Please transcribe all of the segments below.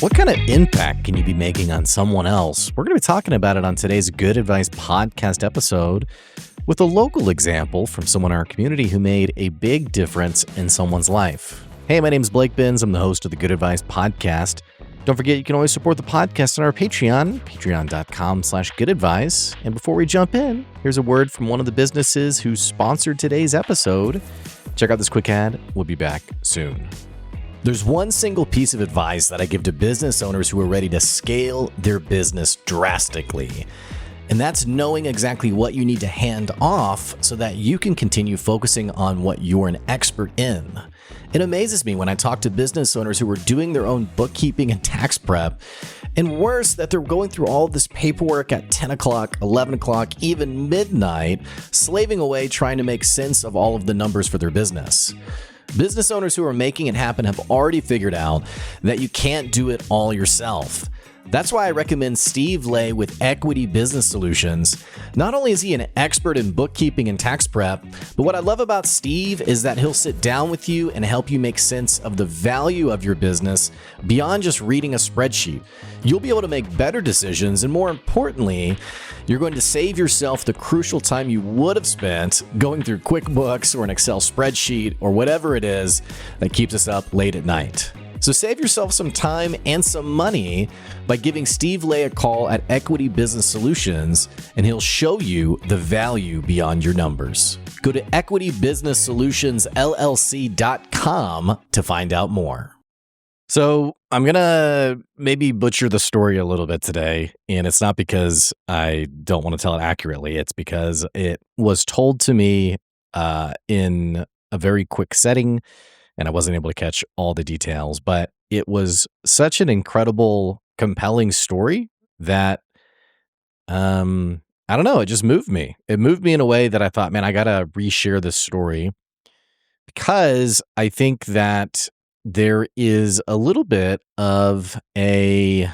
What kind of impact can you be making on someone else? We're going to be talking about it on today's Good Advice podcast episode with a local example from someone in our community who made a big difference in someone's life. Hey, my name is Blake Benz. I'm the host of the Good Advice podcast. Don't forget, you can always support the podcast on our Patreon, patreon.com/goodadvice. And before we jump in, here's a word from one of the businesses who sponsored today's episode. Check out this quick ad. We'll be back soon. There's one single piece of advice that I give to business owners who are ready to scale their business drastically. And that's knowing exactly what you need to hand off so that you can continue focusing on what you're an expert in. It amazes me when I talk to business owners who are doing their own bookkeeping and tax prep, and worse, that they're going through all of this paperwork at 10 o'clock, 11 o'clock, even midnight, slaving away trying to make sense of all of the numbers for their business. Business owners who are making it happen have already figured out that you can't do it all yourself. That's why I recommend Steve Lay with Equity Business Solutions. Not only is he an expert in bookkeeping and tax prep, but what I love about Steve is that he'll sit down with you and help you make sense of the value of your business beyond just reading a spreadsheet. You'll be able to make better decisions, and more importantly, you're going to save yourself the crucial time you would have spent going through QuickBooks or an Excel spreadsheet or whatever it is that keeps us up late at night. So save yourself some time and some money by giving Steve Lay a call at Equity Business Solutions, and he'll show you the value beyond your numbers. Go to equitybusinesssolutionsllc.com to find out more. So I'm going to maybe butcher the story a little bit today, and it's not because I don't want to tell it accurately. It's because it was told to me in a very quick setting, and I wasn't able to catch all the details, but it was such an incredible, compelling story that, I don't know, it just moved me. It moved me in a way that I thought, man, I got to reshare this story, because I think that there is a little bit of a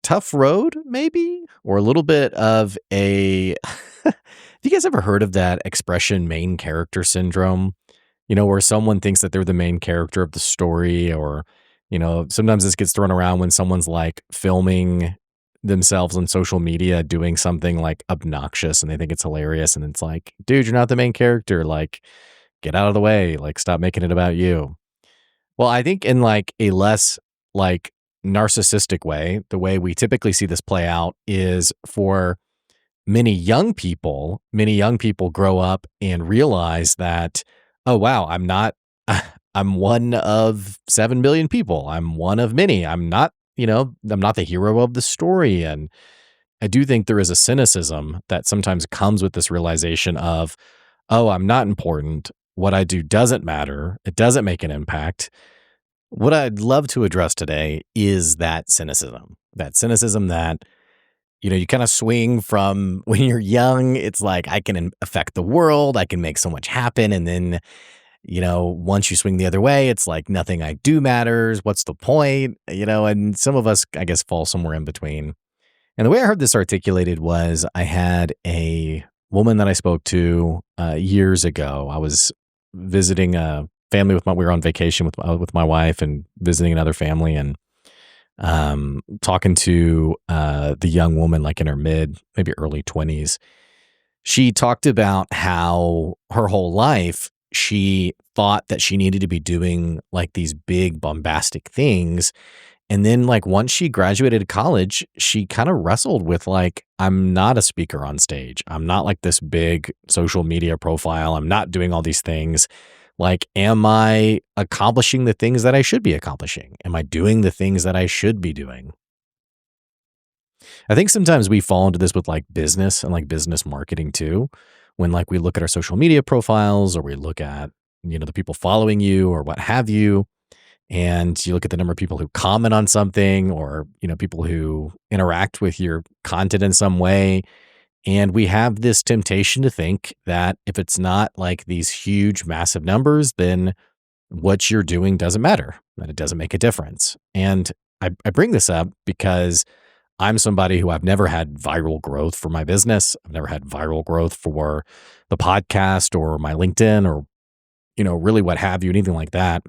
tough road, maybe, or a little bit of a, have you guys ever heard of that expression, main character syndrome? You know, where someone thinks that they're the main character of the story, or, you know, sometimes this gets thrown around when someone's like filming themselves on social media doing something like obnoxious and they think it's hilarious. And it's like, dude, you're not the main character. Like, get out of the way. Like, stop making it about you. Well, I think in like a less like narcissistic way, the way we typically see this play out is for many young people grow up and realize that, oh, wow, I'm one of 7 billion people. I'm one of many. I'm not the hero of the story. And I do think there is a cynicism that sometimes comes with this realization of, oh, I'm not important. What I do doesn't matter. It doesn't make an impact. What I'd love to address today is that cynicism that, you know, you kind of swing from when you're young. It's like, I can affect the world. I can make so much happen. And then, you know, once you swing the other way, it's like nothing I do matters. What's the point? You know, and some of us, I guess, fall somewhere in between. And the way I heard this articulated was, I had a woman that I spoke to years ago. I was visiting a family we were on vacation with my wife and visiting another family, and talking to the young woman, like in her maybe early 20s. She talked about how her whole life she thought that she needed to be doing like these big bombastic things. And then like once she graduated college, she kind of wrestled with like, I'm not a speaker on stage. I'm not like this big social media profile. I'm not doing all these things. Like, am I accomplishing the things that I should be accomplishing? Am I doing the things that I should be doing? I think sometimes we fall into this with like business and like business marketing too. When like we look at our social media profiles, or we look at, you know, the people following you or what have you, and you look at the number of people who comment on something, or, you know, people who interact with your content in some way. And we have this temptation to think that if it's not like these huge, massive numbers, then what you're doing doesn't matter, that it doesn't make a difference. And I bring this up because I'm somebody who I've never had viral growth for my business. I've never had viral growth for the podcast or my LinkedIn or, you know, really what have you, anything like that.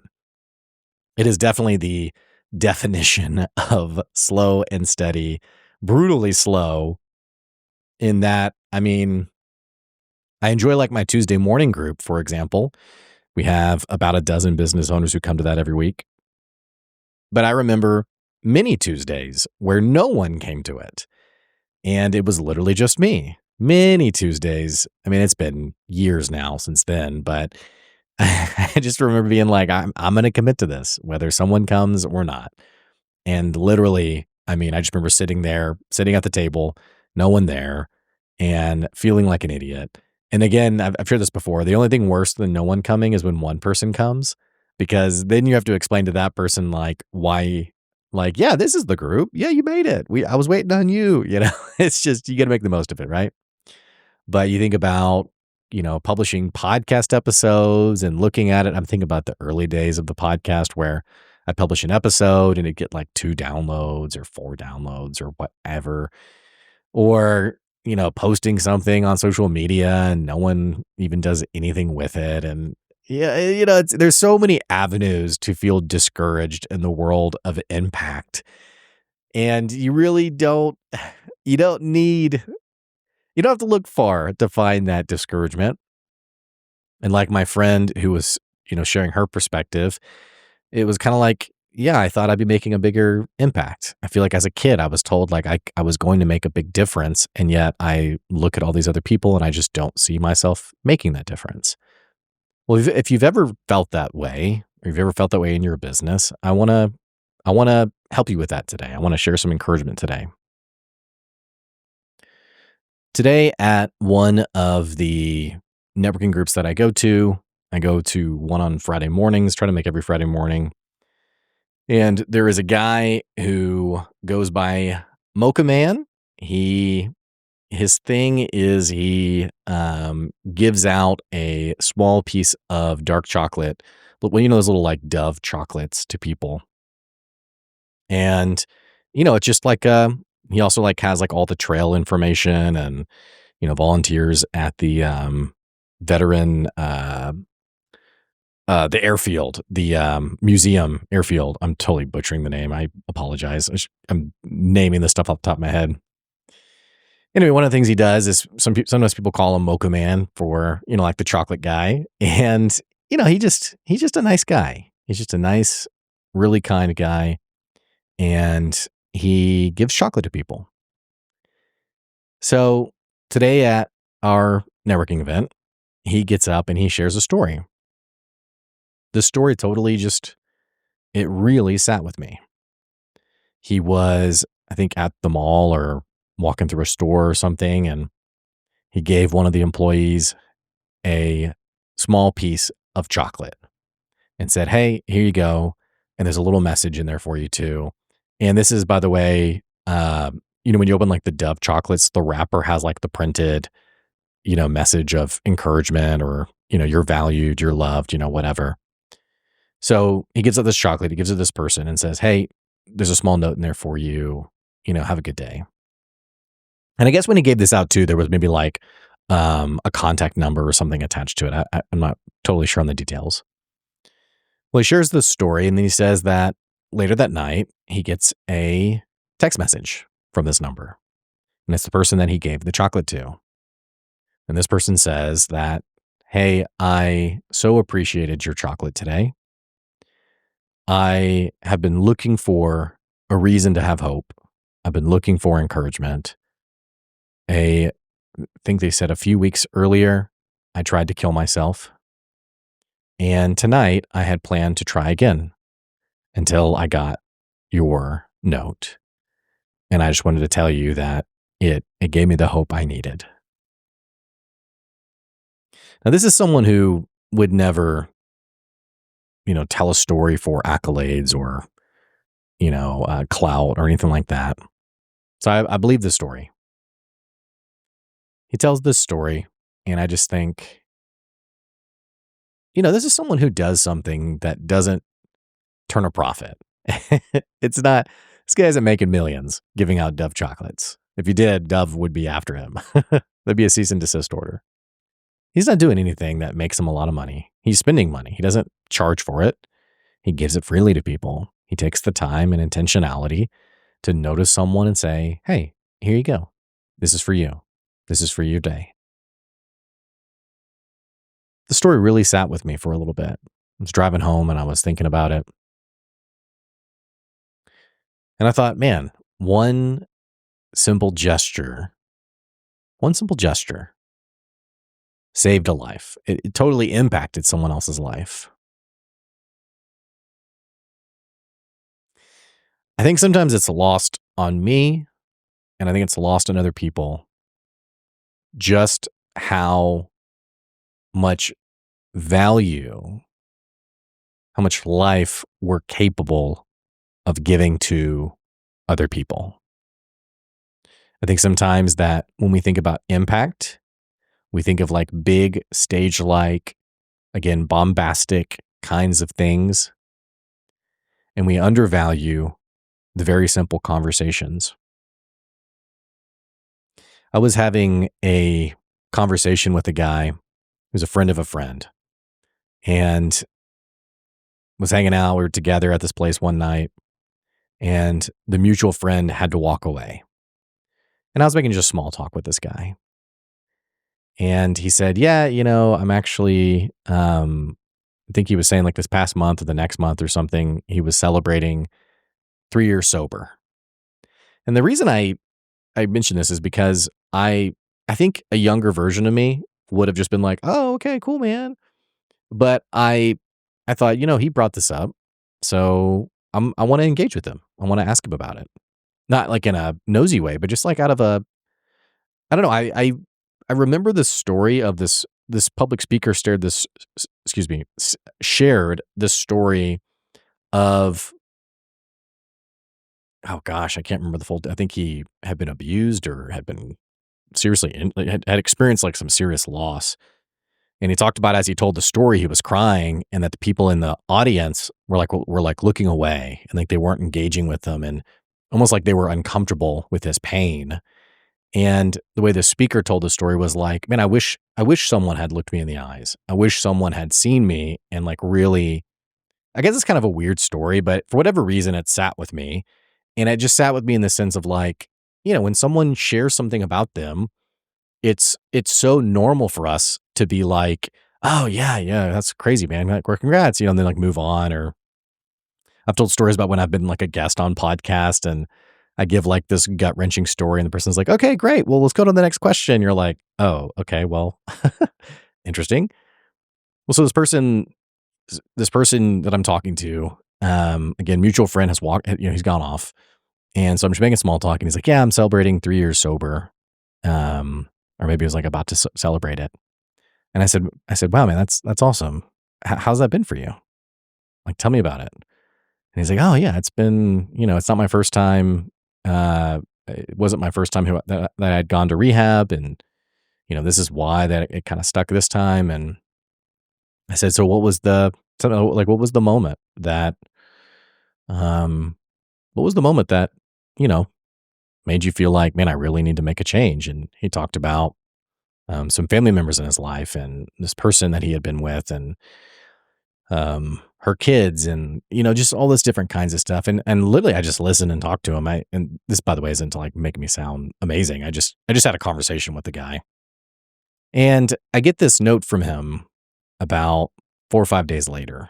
It is definitely the definition of slow and steady, brutally slow in that, I mean, I enjoy like my Tuesday morning group, for example. We have about a dozen business owners who come to that every week. But I remember many Tuesdays where no one came to it. And it was literally just me. Many Tuesdays. I mean, it's been years now since then, but I just remember being like, I'm going to commit to this, whether someone comes or not. And literally, I mean, I just remember sitting there, sitting at the table, no one there, and feeling like an idiot. And again, I've shared this before. The only thing worse than no one coming is when one person comes, because then you have to explain to that person like why, like, yeah, this is the group. Yeah, you made it. I was waiting on you. You know, it's just you got to make the most of it, right? But you think about, publishing podcast episodes and looking at it. I'm thinking about the early days of the podcast where I publish an episode and it get like 2 downloads or 4 downloads or whatever. Or, posting something on social media and no one even does anything with it. And yeah, there's so many avenues to feel discouraged in the world of impact. And you really don't, you don't need, you don't have to look far to find that discouragement. And like my friend who was, sharing her perspective, it was kind of like, yeah, I thought I'd be making a bigger impact. I feel like as a kid, I was told like I was going to make a big difference. And yet I look at all these other people and I just don't see myself making that difference. Well, if you've ever felt that way, or you've ever felt that way in your business, I want to help you with that today. I want to share some encouragement today. Today at one of the networking groups that I go to one on Friday mornings, try to make every Friday morning. And there is a guy who goes by Mocha Man. His thing is he gives out a small piece of dark chocolate, but when those little like Dove chocolates to people. And it's just like he also like has like all the trail information and volunteers at the veteran the airfield, the museum airfield. I'm totally butchering the name. I apologize. I'm naming this stuff off the top of my head. Anyway, one of the things he does is sometimes people call him Mocha Man for, like the chocolate guy. And, he's just a nice guy. He's just a nice, really kind guy. And he gives chocolate to people. So today at our networking event, he gets up and he shares a story. The story totally it really sat with me. He was, I think, at the mall or walking through a store or something, and he gave one of the employees a small piece of chocolate and said, "Hey, here you go. And there's a little message in there for you too." And this is, by the way, when you open like the Dove chocolates, the wrapper has like the printed, message of encouragement or, you're valued, you're loved, whatever. So he gives out this chocolate, he gives it to this person and says, "Hey, there's a small note in there for you, have a good day." And I guess when he gave this out too, there was maybe like a contact number or something attached to it. I'm not totally sure on the details. Well, he shares this story and then he says that later that night, he gets a text message from this number. And it's the person that he gave the chocolate to. And this person says that, "Hey, I so appreciated your chocolate today. I have been looking for a reason to have hope. I've been looking for encouragement. I think they said a few weeks earlier, I tried to kill myself. And tonight I had planned to try again until I got your note. And I just wanted to tell you that it gave me the hope I needed." Now, this is someone who would never, tell a story for accolades or, clout or anything like that. So I believe this story. He tells this story, and I just think, this is someone who does something that doesn't turn a profit. It's not, this guy isn't making millions giving out Dove chocolates. If he did, Dove would be after him. There'd be a cease and desist order. He's not doing anything that makes him a lot of money. He's spending money. He doesn't charge for it. He gives it freely to people. He takes the time and intentionality to notice someone and say, "Hey, here you go. This is for you. This is for your day." The story really sat with me for a little bit. I was driving home and I was thinking about it. And I thought, man, simple gesture, one simple gesture saved a life. It totally impacted someone else's life. I think sometimes it's lost on me, and I think it's lost on other people, just how much value, how much life we're capable of giving to other people. I think sometimes that when we think about impact, we think of like big stage like, again, bombastic kinds of things, and we undervalue the very simple conversations. I was having a conversation with a guy who's a friend of a friend and was hanging out. We were together at this place one night, and the mutual friend had to walk away. And I was making just small talk with this guy. And he said, "Yeah, I'm actually, I think he was saying like this past month or the next month or something, he was celebrating 3 years sober." And the reason I mention this is because I think a younger version of me would have just been like, "Oh, okay, cool, man." But I thought, he brought this up, so I want to engage with him. I want to ask him about it, not like in a nosy way, but just like out of a, I don't know. I remember the story of this public speaker shared this story of, oh gosh, I can't remember the full. I think he had been abused or had been had experienced like some serious loss. And he talked about as he told the story, he was crying, and that the people in the audience were like looking away, and like they weren't engaging with him, and almost like they were uncomfortable with his pain. And the way the speaker told the story was like, man, I wish someone had looked me in the eyes. I wish someone had seen me and like really. I guess it's kind of a weird story, but for whatever reason, it sat with me, and it just sat with me in the sense of like, when someone shares something about them, it's so normal for us to be like, "Oh, yeah, yeah, that's crazy, man. Like, or congrats," and then like move on. Or I've told stories about when I've been like a guest on podcast and I give like this gut wrenching story and the person's like, "Okay, great. Well, let's go to the next question." You're like, "Oh, okay, well, interesting." Well, so this person that I'm talking to, again, mutual friend has walked, he's gone off. And so I'm just making small talk and he's like, "Yeah, I'm celebrating 3 years sober." Um, or maybe he was like about to celebrate it. And I said, "Wow, man, that's awesome. How's that been for you? Like, tell me about it." And he's like, "Oh yeah, it's been, it's not my first time. It wasn't my first time that I'd gone to rehab, and this is why that it kind of stuck this time." And I said, "So what was the moment that, um, what was the moment that, you know, made you feel like, man, I really need to make a change?" And he talked about some family members in his life and this person that he had been with, and her kids, and just all this different kinds of stuff. And literally, I just listened and talked to him. And this, by the way, isn't to like make me sound amazing. I just had a conversation with the guy, and I get this note from him about 4 or 5 days later,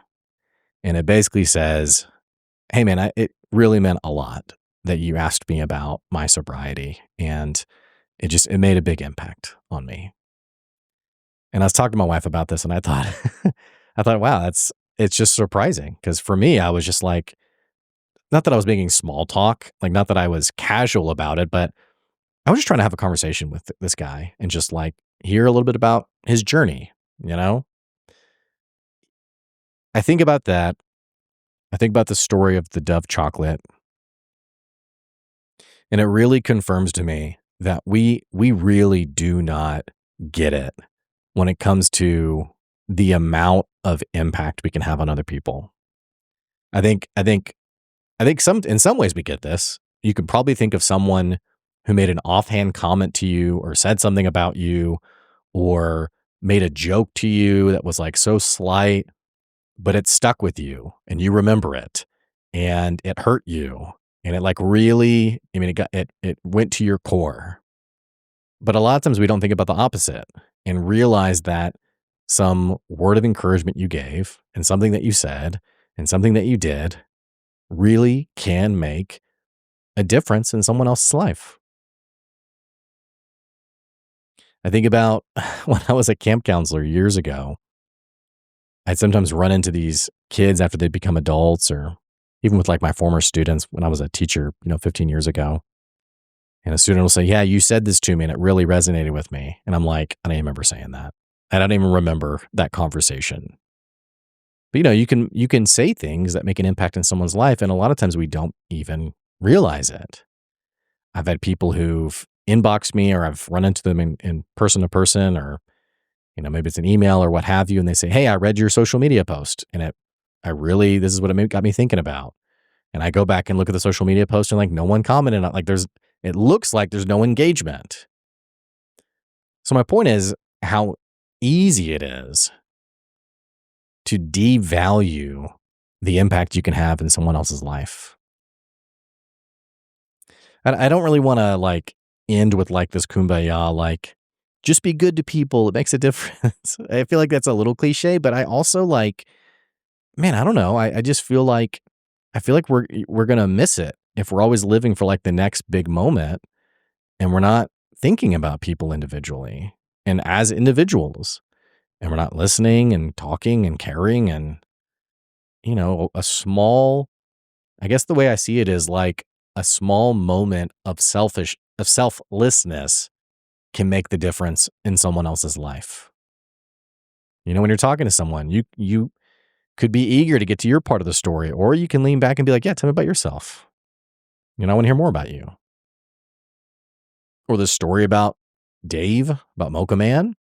and it basically says, "Hey, man, it really meant a lot that you asked me about my sobriety, and it made a big impact on me." And I was talking to my wife about this, and I thought, wow, it's just surprising because for me, I was just like, not that I was making small talk, like not that I was casual about it, but I was just trying to have a conversation with this guy and just like hear a little bit about his journey. You know, I think about that. I think about the story of the Dove chocolate, and it really confirms to me that we really do not get it when it comes to the amount of impact we can have on other people. I think some in some ways we get this. You could probably think of someone who made an offhand comment to you or said something about you or made a joke to you that was like so slight, but it stuck with you and you remember it. and it hurt you and it like really, I mean, it went to your core. But a lot of times we don't think about the opposite and realize that some word of encouragement you gave and something that you said and something that you did really can make a difference in someone else's life. I think about when I was a camp counselor years ago, I'd sometimes run into these kids after they become adults or even with like my former students when I was a teacher, 15 years ago. And a student will say, "Yeah, you said this to me and it really resonated with me." And I'm like, "I don't even remember saying that. I don't even remember that conversation." But you can say things that make an impact in someone's life. And a lot of times we don't even realize it. I've had people who've inboxed me or I've run into them in person to person or, maybe it's an email or what have you. And they say, "Hey, I read your social media post and this is what got me thinking about." And I go back and look at the social media post and like no one commented on it looks like there's no engagement. So my point is how easy it is to devalue the impact you can have in someone else's life. I don't really want to like end with like this kumbaya, like just be good to people. It makes a difference. I feel like that's a little cliche, but I also like, man, I don't know. I just I feel like we're gonna miss it if we're always living for like the next big moment and we're not thinking about people individually and as individuals and we're not listening and talking and caring and a small, I guess the way I see it is like a small moment of selflessness can make the difference in someone else's life. When you're talking to someone, you could be eager to get to your part of the story, or you can lean back and be like, "Yeah, tell me about yourself. I want to hear more about you." Or the story about Dave, about Mocha Man,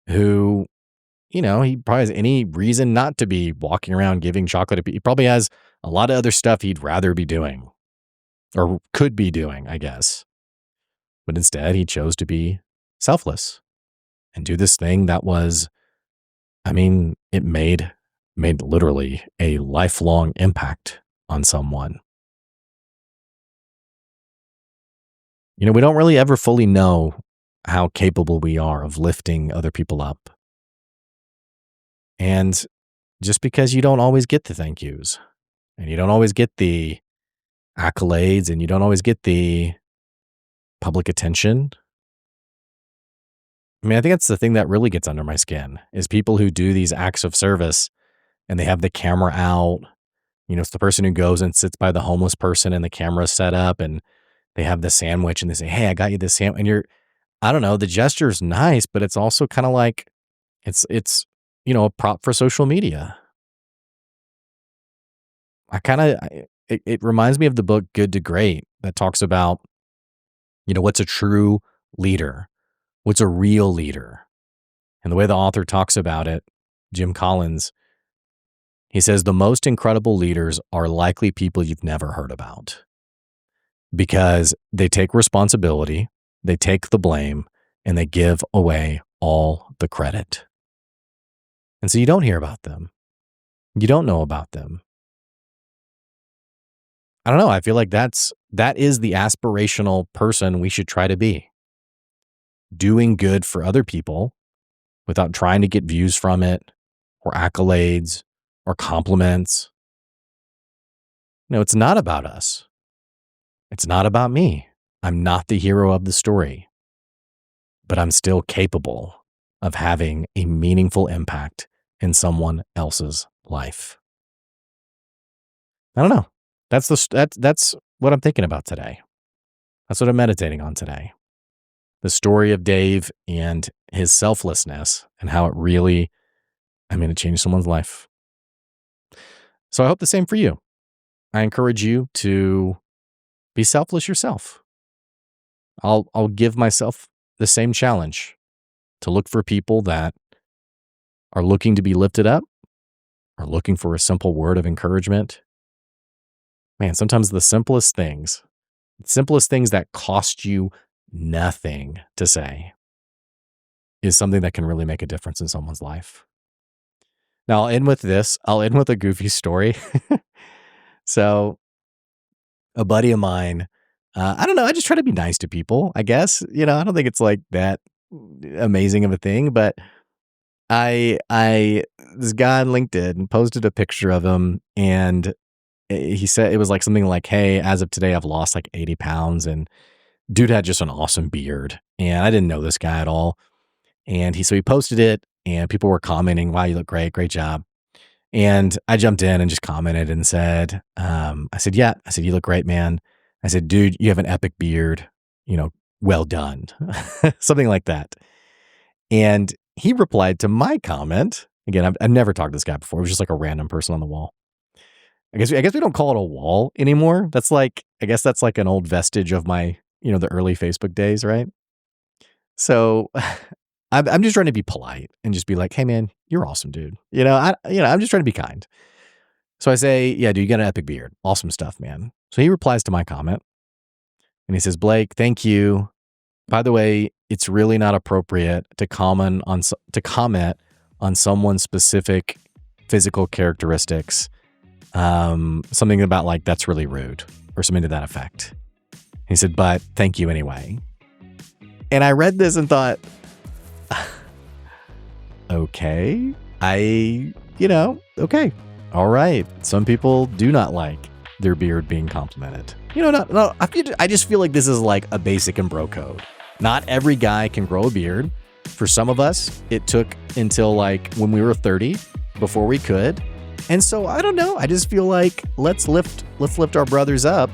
who, he probably has any reason not to be walking around giving chocolate to people. He probably has a lot of other stuff he'd rather be doing or could be doing, I guess. But instead, he chose to be selfless and do this thing that was, I mean, it made literally a lifelong impact on someone. We don't really ever fully know how capable we are of lifting other people up. And just because you don't always get the thank yous and you don't always get the accolades and you don't always get the public attention. I mean, I think that's the thing that really gets under my skin is people who do these acts of service and they have the camera out. It's the person who goes and sits by the homeless person and the camera's set up and they have the sandwich and they say, "Hey, I got you this sandwich." And I don't know, the gesture is nice, but it's also kind of like it's a prop for social media. It reminds me of the book Good to Great that talks about, what's a true leader? What's a real leader? And the way the author talks about it, Jim Collins, he says the most incredible leaders are likely people you've never heard about because they take responsibility, they take the blame, and they give away all the credit. And so you don't hear about them. You don't know about them. I don't know. I feel like that is the aspirational person we should try to be. Doing good for other people without trying to get views from it or accolades or compliments. It's not about us. It's not about me. I'm not the hero of the story, but I'm still capable of having a meaningful impact in someone else's life. I don't know. That's what I'm thinking about today. That's what I'm meditating on today. The story of Dave and his selflessness and how it really, it changed someone's life. So I hope the same for you. I encourage you to be selfless yourself. I'll give myself the same challenge to look for people that are looking to be lifted up, are looking for a simple word of encouragement. Man, sometimes the simplest things that cost you nothing to say is something that can really make a difference in someone's life. Now, I'll end with a goofy story. So a buddy of mine, I don't know, I just try to be nice to people, I guess. I don't think it's like that amazing of a thing, but I this guy on LinkedIn posted a picture of him, and he said it was like something like, "Hey, as of today, I've lost like 80 pounds." And dude had just an awesome beard, and I didn't know this guy at all. And he posted it, and people were commenting, "Wow, you look great, great job." And I jumped in and just commented and said, I said, "Yeah," I said, "You look great, man." I said, "Dude, you have an epic beard, you know, well done," something like that. And he replied to my comment. Again, I've never talked to this guy before. It was just like a random person on the wall. I guess we don't call it a wall anymore. That's like, I guess that's like an old vestige of my, the early Facebook days, right? So I'm just trying to be polite and just be like, "Hey man, you're awesome, dude." I'm just trying to be kind. So I say, "Yeah, dude, you got an epic beard. Awesome stuff, man." So he replies to my comment and he says, "Blake, thank you. By the way, it's really not appropriate to comment on someone's specific physical characteristics. Something about like that's really rude or something to that effect." He said, "But thank you anyway." And I read this and thought, okay, okay, all right. Some people do not like their beard being complimented. I just feel like this is like a basic and bro code. Not every guy can grow a beard. For some of us, it took until like when we were 30 before we could. And so I don't know. I just feel like let's lift our brothers up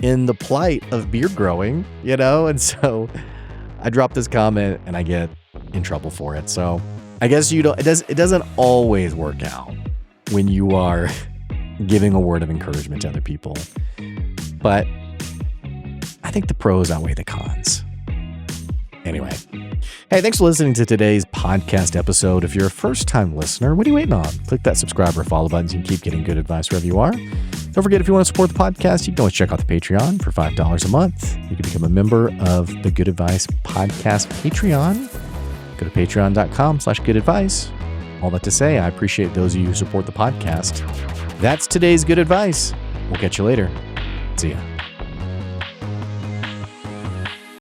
in the plight of beard growing, And so I dropped this comment and I get in trouble for it. So I guess it doesn't always work out when you are giving a word of encouragement to other people. But I think the pros outweigh the cons. Anyway, hey, thanks for listening to today's podcast episode. If you're a first-time listener, what are you waiting on? Click that subscribe or follow button so you can keep getting good advice wherever you are. Don't forget, if you want to support the podcast, you can always check out the Patreon for $5 a month. You can become a member of the Good Advice Podcast Patreon. Go to patreon.com/goodadvice. All that to say, I appreciate those of you who support the podcast. That's today's good advice. We'll catch you later. See ya.